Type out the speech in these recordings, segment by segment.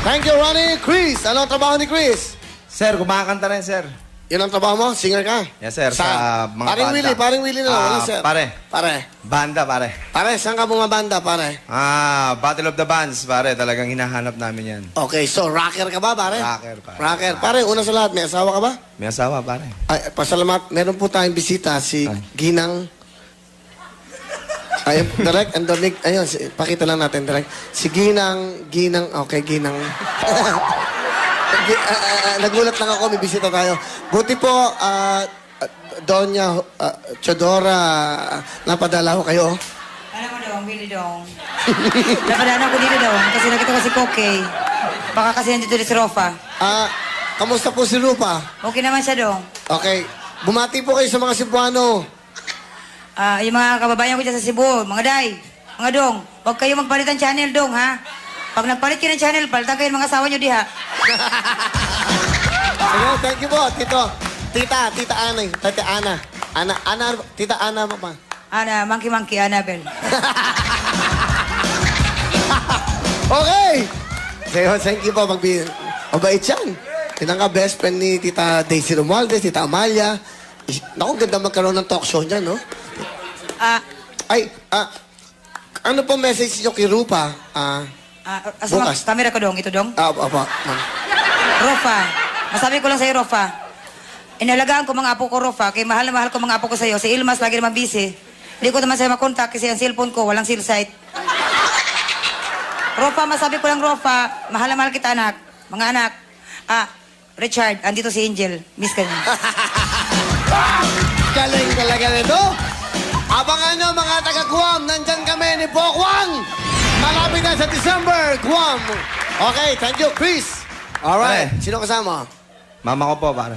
Thank you, Ronnie. Chris, ano ang trabaho ni Chris? Sir, kumakanta rin, sir. Yun ang trabaho mo? Singer ka? Yes, sir. Sa mga banda. Paring Willie na lang. Wala, sir. Pare. Banda, pare. Pare, saan ka bumabanda, pare? Battle of the Bands, pare. Talagang hinahanap namin yan. Okay, so rocker ka ba, pare? Rocker, pare. Rocker. Pare, una sa lahat, may asawa ka ba? May asawa, pare. Ay, pasalamat. Meron po tayong bisita, si Ginang... Ay, direct, ang damig. Ayun, pakita lang natin, direct. Si Ginang, okay, Ginang. Nagulat lang ako, may bisita tayo. Buti po, Doña Chodora, napadala ko kayo. Ano mo dong, Billy dong. Napadala ko dito dong, kasi nakita ko si Kokey. Baka kasi nandito si Rofa. Kamusta po si Rupa? Okay naman siya dong. Okay. Bumati po kayo sa mga Cebuano. Yung mga kababayan ko dyan sa Cebu, mga day, mga dong, huwag kayo magpalitan channel dong, ha? Pag nagpalit kayo ng channel, palitan kayo ng mga asawa nyo diha. Sige, thank you po, Tito. Tita Ana. Tita Ana. Tita Ana mo pa. Ana, monkey, Annabel. Okay! Thank you po, mabait yan. Yan ang best friend ni Tita Daisy Romualdez, Tita Amalia. Naku, ganda magkaroon ng talk show niyan, no? Ano po message niyo kay Rupa? Bukas. Camera ko dong, ito dong. Apa. Rofa, masabi ko lang sa'yo, Rofa. Inalagaan ko mga apo ko, Rofa, kaya mahal na mahal ko mga apo ko sa'yo. Si Ilmas lagi naman busy. Hindi ko naman sa'yo makontak kasi ang cellphone ko, walang cell site. Rofa, masabi ko lang, Rofa, mahal na mahal kita, anak. Mga anak. Richard, andito si Angel. Miss ka niya. Galing talaga nito. Abangan nyo mga taga-Guam, nandyan kami ni Bokwang. Malapit na sa December, Guam. Okay, thank you, Chris. Alright, sino kasama? Mama ko po, pare.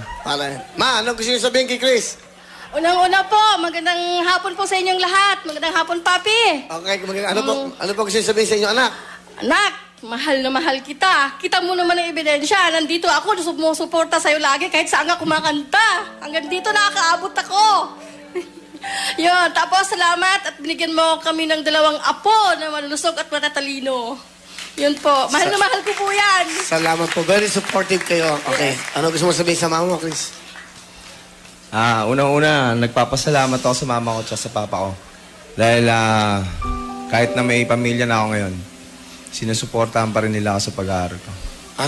Ma, ano gusto nyo sabihin kay Chris? Unang-una po, magandang hapon po sa inyong lahat. Magandang hapon, Papi. Okay, ano po gusto nyo sabihin sa inyong anak? Anak, mahal na mahal kita. Kita mo naman ang ebidensya. Nandito ako, sumusuporta sa'yo lagi kahit saan ka kumakanta. Hanggang dito nakakaabot ako. Yun, tapos salamat at binigyan mo kami ng 2 apo na malulusog at matatalino. Yun po, mahal na mahal ko po yan. Salamat po, very supportive kayo. Okay, ano gusto mo sabihin sa mama mo, Chris? Unang-una, nagpapasalamat ako sa mama ko at sa papa ko. Dahil kahit na may pamilya na ako ngayon, sinusuportahan pa rin nila ako sa pag-aaral ko.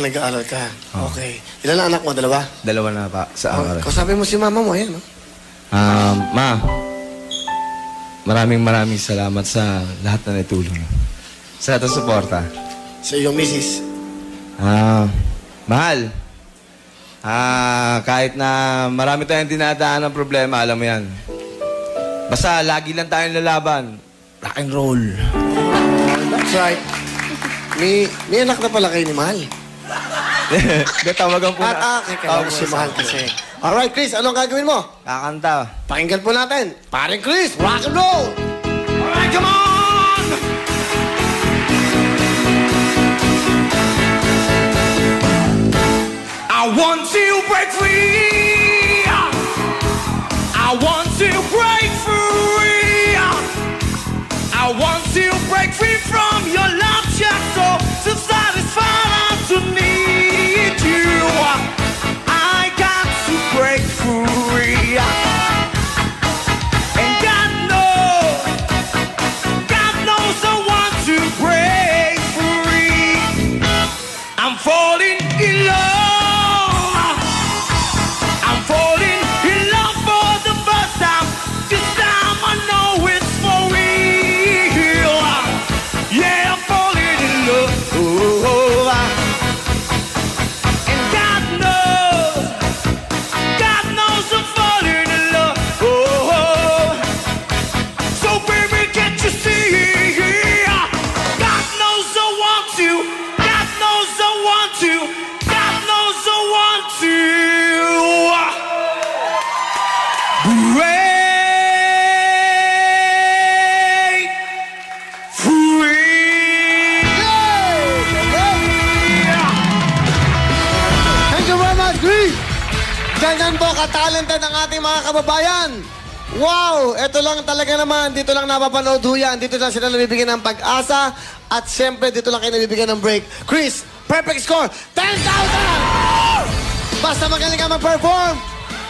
Nag-aaral ka? Okay. Ilan na anak mo? 2? 2 na pa sa aaral. Kausapin mo si mama mo, yan, no? Ma, maraming salamat sa lahat na naitulong. Sa lahat ng suporta. Sa iyong misis. Mahal. Kahit na marami tayong dinadaan ng problema, alam mo yan. Basta lagi lang tayong lalaban. Rock and roll. That's right. May anak na pala kayo ni Mahal. Tawagan po na. Tawag si Mahal kasi. Alright, Chris, anong gagawin mo? Kakanta. Pakinggan po natin. Paring Chris, rock and roll! Alright, come on! I want to break free. I want to break free. I want to break free from your love shackle. So satisfied to need you. I got to break free. And God knows I want to break free. I'm falling in love. Ganyan po ka-talented ang ating mga kababayan. Wow! Ito lang talaga naman. Dito lang napapanood ho yan. Dito lang sila nabibigyan ng pag-asa. At siyempre, dito lang kayo nabibigyan ng break. Chris, Perfect score, 10,000! Basta magaling ka mag-perform,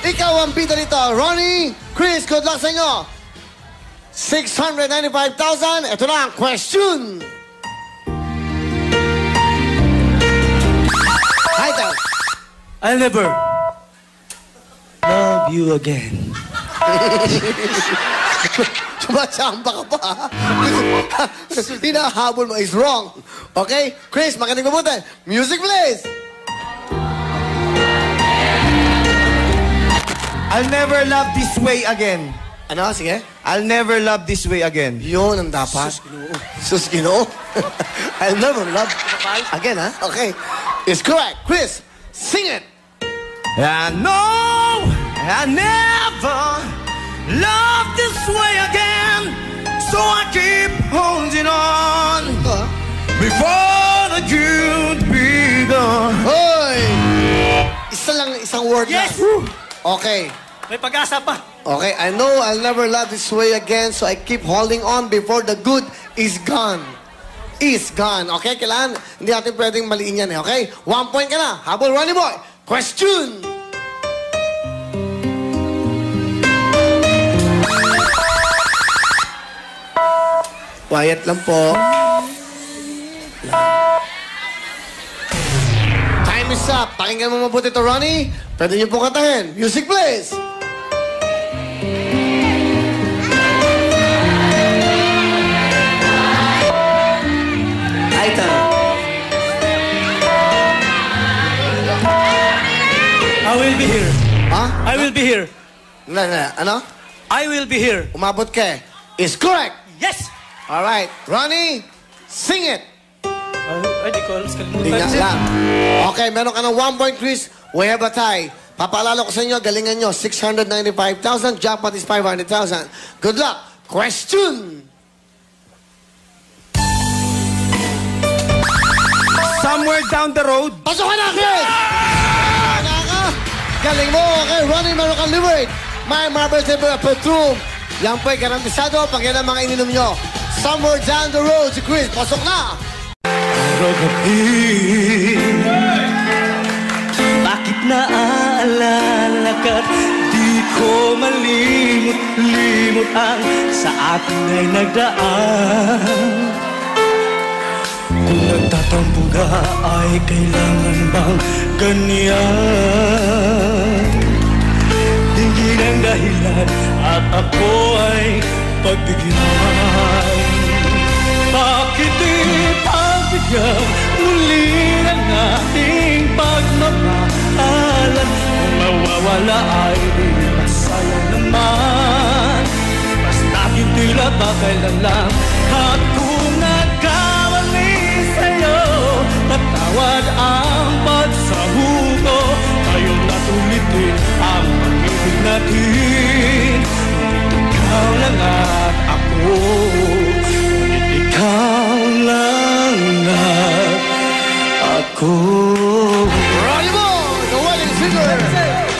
ikaw ang bida nito. Ronnie, Chris, good luck sa inyo. 695,000. Ito na ang question. Hi, Tal. I'll never love you again. Sumasamba ka pa. Hinahabol mo is wrong. Okay? Chris, makinig mabuti. Music, please. I'll never love this way again. Ano? Sige. I'll never love this way again. Yun ang dapat. Sus Ginoo. I'll never love again, ha? Okay. It's correct. Chris, sing it. I know I never love this way again, so I keep holding on before the good be gone. Hoy! Isang word Yes! lang. Okay. May pag-asa pa. Okay, I know I'll never love this way again, so I keep holding on before the good is gone. Is gone. Okay, kailangan, hindi natin pwedeng maliin yan eh, okay? 1 point ka na. Habol, Ronnie Boy. Question! Quiet lang po. Time is up. Pakinggan mo mabuti ito, Ronnie. Pwede niyo po katahin. Music, please. Aitan. I will be here. Ha? I will be here. Ano? I will be here. Umabot ka eh. Is correct. Yes! Alright. Ronnie, sing it. Ay, di ko alam. Tingnan lang. Okay, meron ka ng 1 point, Chris. We have a tie. Papaalala ko sa inyo, galingan nyo. 695,000. Jackpot is 500,000. Good luck. Question. Somewhere down the road. Pasok ka na, Chris! Wala ka. Galing mo. Okay, Ronnie, meron kang liberate. My Marble Table Perfume. Yan po'y garantisado pag yan ang mga ininom nyo. Somewhere down the road, si Chris. Pasok na. Bakit naaalala ka't di ko malimot-limot ang sa atin ay nagdaan? Kung nagtatampo ka ay kailangan bang ganyan? Tingin ang dahilan at ako ay pagbigyan. Bakit di pagbigyan muli ang ating pagmamahalan? Kung mawawala ay di masaya naman. Basta't tila ba kailan lang. At kung nagkamali sa'yo, patawad ang pagsahuko. Tayo'y natulitin ang pag-ibig natin. Ikaw lang at ako. Ikaw lang at ako. Ronnie Mo, the wedding singer.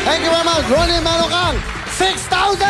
Thank you very much. Ronnie, meron kang 6,000.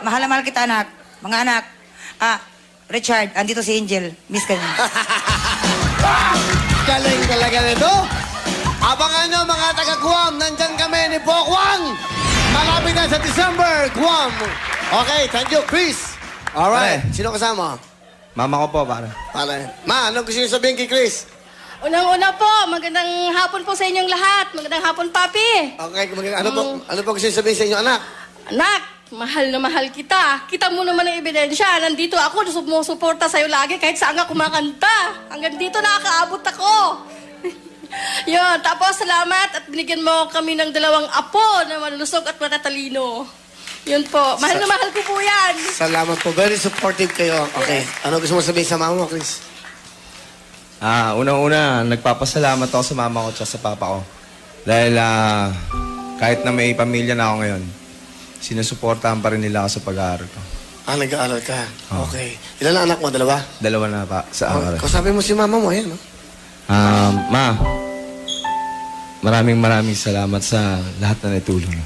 mahal na mahal kita, anak. Mga anak. Richard, andito si Angel. Miss ka niya. Galing talaga nito. Abangan nyo mga taga-Guam, nandyan kami ni Pokwang. Malapit na sa December, Guam. Okay, thank you, Chris. Alright, Pare. sino kasama? Mama ko po, pare. Pare. Ma, ano gusto nyo sabihin kay Chris? Unang-una po, magandang hapon po sa inyong lahat. Magandang hapon, Papi. Okay, ano po gusto nyo sabihin sa inyo, anak? Anak, mahal na mahal kita. Kita mo naman ang ebidensya. Nandito ako, sumusuporta sa'yo lagi kahit saan ka kumakanta. Hanggang dito nakakaabot ako. Yun, tapos salamat at binigyan mo kami ng 2 apo na malulusog at matatalino. Yun po, mahal na mahal ko po yan. Salamat po. Very supportive kayo. Okay. Ano gusto mo sabihin sa mama mo, Chris? Unang-una, nagpapasalamat ako sa mama ko at sa papa ko. Dahil kahit na may pamilya na ako ngayon, sinusuportahan pa rin nila ako sa pag-aaral ko. Nag-aaral ka. Oh. Okay. Ilan ang anak mo? 2? 2 na pa sa araw. Kasabi mo si mama mo, ayan, no? Ma, maraming salamat sa lahat na naitulong mo.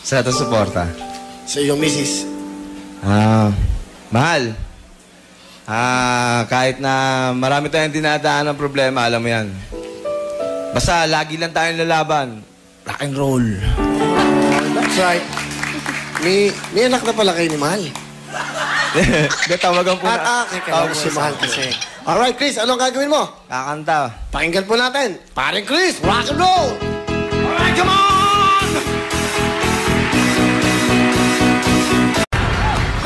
Sa lahat ng suporta. Sa iyong misis. Mahal. Kahit na marami tayong dinadaan ng problema, alam mo yan. Basta lagi lang tayong lalaban. Rock and roll. That's right. May anak na pala kayo ni Mahal. Hindi, tawagan po na. Kaya si Mahal kasi. Alright, Chris, anong gagawin mo? Kakanta. Pakinggan po natin. Paring Chris, rock and roll! Alright, come on!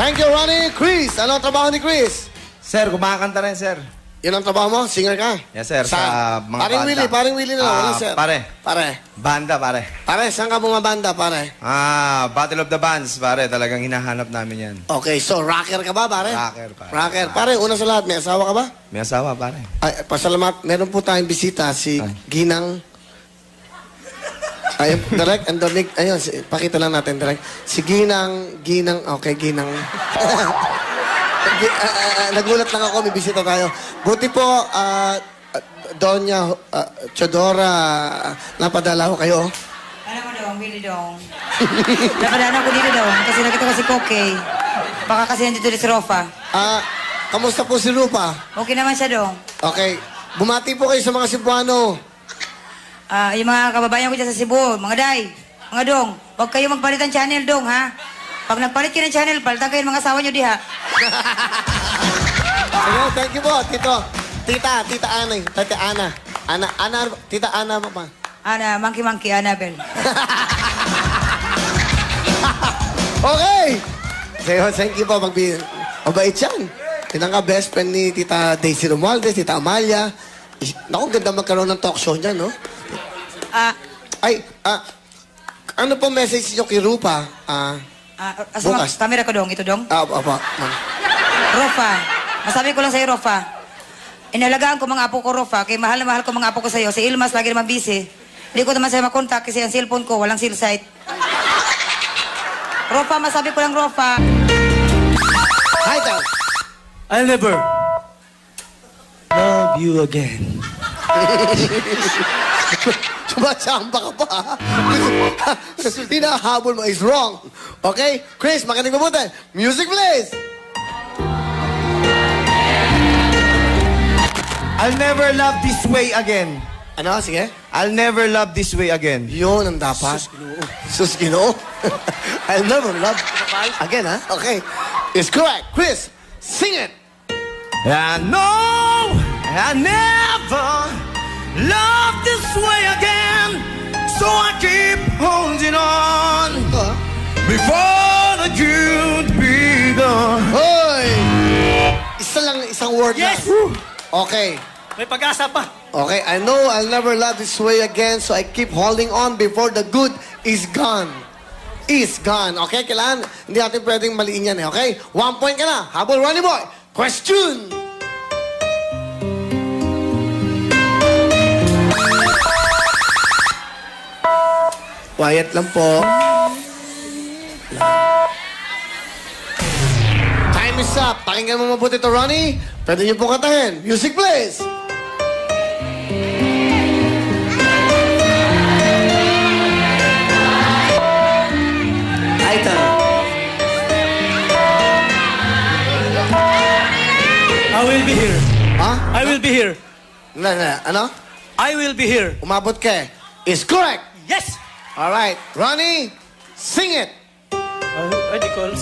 Thank you, Ronnie. Chris, anong trabaho ni Chris? Sir, kumakanta rin, sir. Yun ang trabaho mo? Singer ka? Yes, sir. Sa mga Paring banda. Willie na lang. Wala, sir. Pare. Pare. Banda, pare. Pare, saan ka bumabanda, pare? Battle of the Bands, pare. Talagang hinahanap namin yan. Okay, so rocker ka ba, pare? Rocker, pare. Rocker. Pare, una sa lahat, may asawa ka ba? May asawa, pare. Ay, pasalamat. Meron po tayong bisita, si Ginang. Ay, direct, and Dominic. Ayun, pakita lang natin, direct. Si Ginang, okay, Ginang. Nagulat lang ako, may bisita tayo. Buti po, Doña Chodora, napadala ko kayo. Alam mo dong, Willie dong. Napadaan ako dito dong, kasi nakita ko si Kokey. Baka kasi nandito si Rofa. Kamusta po si Rupa? Okay naman siya dong. Okay. Bumati po kayo sa mga Cebuano. Yung mga kababayan ko dyan sa Cebu, mga day, mga dong, huwag kayo magpalit ng channel dong, ha? Pag nagpalit kayo ng channel, palitan kayo ng mga asawa nyo diha. Sige, thank you po, Tito. Tita Ana. Tita Ana. Tita Ana mo pa. Ana, monkey, Annabel. Okay! Thank you po, mabait yan. Tinang ka best friend ni Tita Daisy Romualdez, Tita Amalia. Naku, ganda magkaroon ng talk show niyan, no? Ano po message niyo kay Rupa? Bukas. Camera ko dong, ito dong. Opo, ma'am. Rofa, masabi ko lang sa'yo, Rofa. Inalagaan ko mga apo ko, Rofa, kaya mahal na mahal ko mga apo ko sa'yo. Si Ilmas lagi naman busy. Hindi ko naman sa'yo makontak kasi ang cellphone ko, walang cell site. Rofa, masabi ko lang, Rofa. Hi, Tal. I'll never love you again. Sumasamba ka pa, ha? Hinahabol mo is wrong. Okay? Chris, makinig mabuti. Music, please! I'll never love this way again. Ano? Sige. I'll never love this way again. Yun ang dapat. Sus Ginoo. I'll never love again, ha? Okay. It's correct. Chris, sing it. I know I never love this way again, so I keep holding on before the June begun. Hoy! Isang word Yes! lang. Okay. May pag-asa pa. Okay, I know I'll never love this way again, so I keep holding on before the good is gone. Is gone. Okay, kailangan, hindi natin pwedeng maliin yan, eh. Okay? 1 point ka na. Habol, Ronnie Boy. Question! Quiet lang po. Time is up. Pakinggan mo mabuti to, Ronnie. Pwede niyo po kantahin. Music, please. Title. I will be here. Ano? I will be here. Umabot ka eh. Is correct. Yes! Alright. Ronnie, sing it. Ay, di ko alam.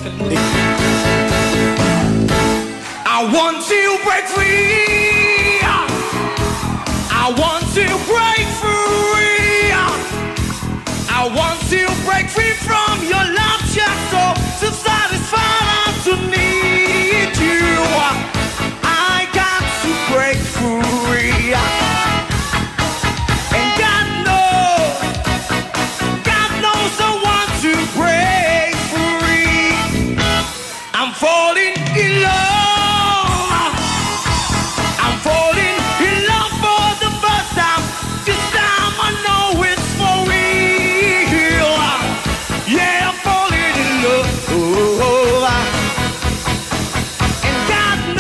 I want to break free. I want to break free. I want to break free from your love shackle. So satisfied to need you. I got to break free. And God knows I want to break free. I'm falling in love. I'm falling in love for the first time. This time I know it's for real. Yeah, I'm falling in love. And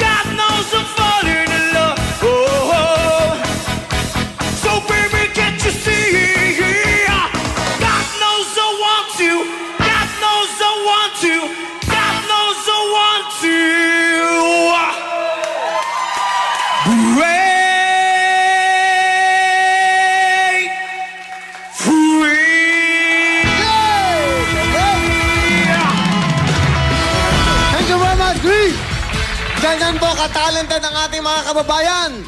God knows I'm falling in love. So baby, can't you see? God knows I want to. God knows I want to. God knows I want to. Break free. Thank you very much, Chris. Ganyan po ka-talented ang ating mga kababayan.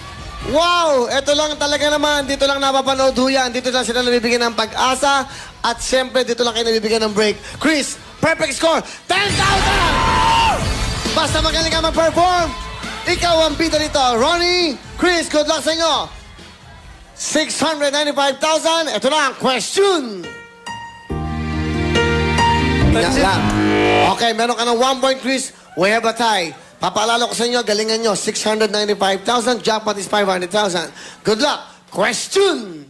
Wow! Ito lang talaga naman. Dito lang napapanood ho yan. Dito lang sila nabibigyan ng pag-asa. At siyempre, dito lang kayo nabibigyan ng break. Chris, perfect score, 10,000! Basta magaling ka mag-perform. Ikaw ang bida nito. Ronnie, Chris, good luck sa inyo. 695,000. Ito na ang question. Yan lang. Okay, meron ka ng 1 point, Chris. We have a tie. Papaalala ko sa inyo, galingan nyo. 695,000. Jackpot is 500,000. Good luck. Question.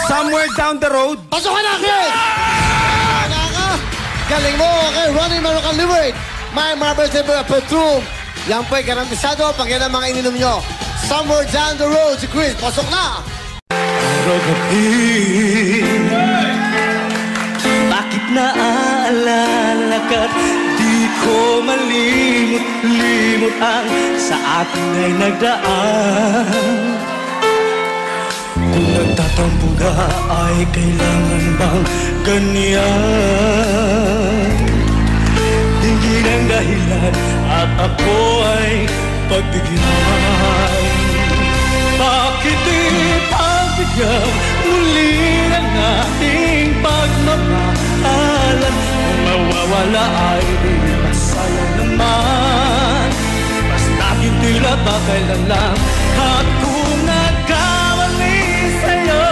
Somewhere down the road. Pasok ka na, Chris! Naka! Galing mo. Okay, Ronnie, meron kang liwid. May marble table Petrum. Yan po'y garantisado pag yan ang mga ininom nyo. Somewhere down the road, si Chris. Pasok na! Bakit naaalala ka't di ko malimot-limot ang sa atin ay nagdaan? Kung nagtatampo ka ay kailangan bang ganyan? Hindi ng dahilan at ako ay pagbigyan. Bakit di pagbigyan muli ang ating pagmamahalan? Kung mawawala ay masaya naman. Basta't hindi labakailan lang. At kung nagkamali sa'yo,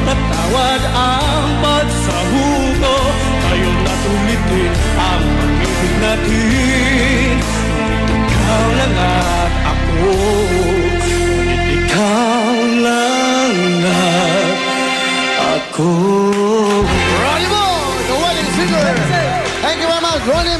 patawad ang pagsahuko. Ngayon na't ulitin ang pag-ibig natin. Ikaw lang at ako. Ikaw lang at ako. Ronnie Mo, the wedding singer. Thank you very much, Ronnie.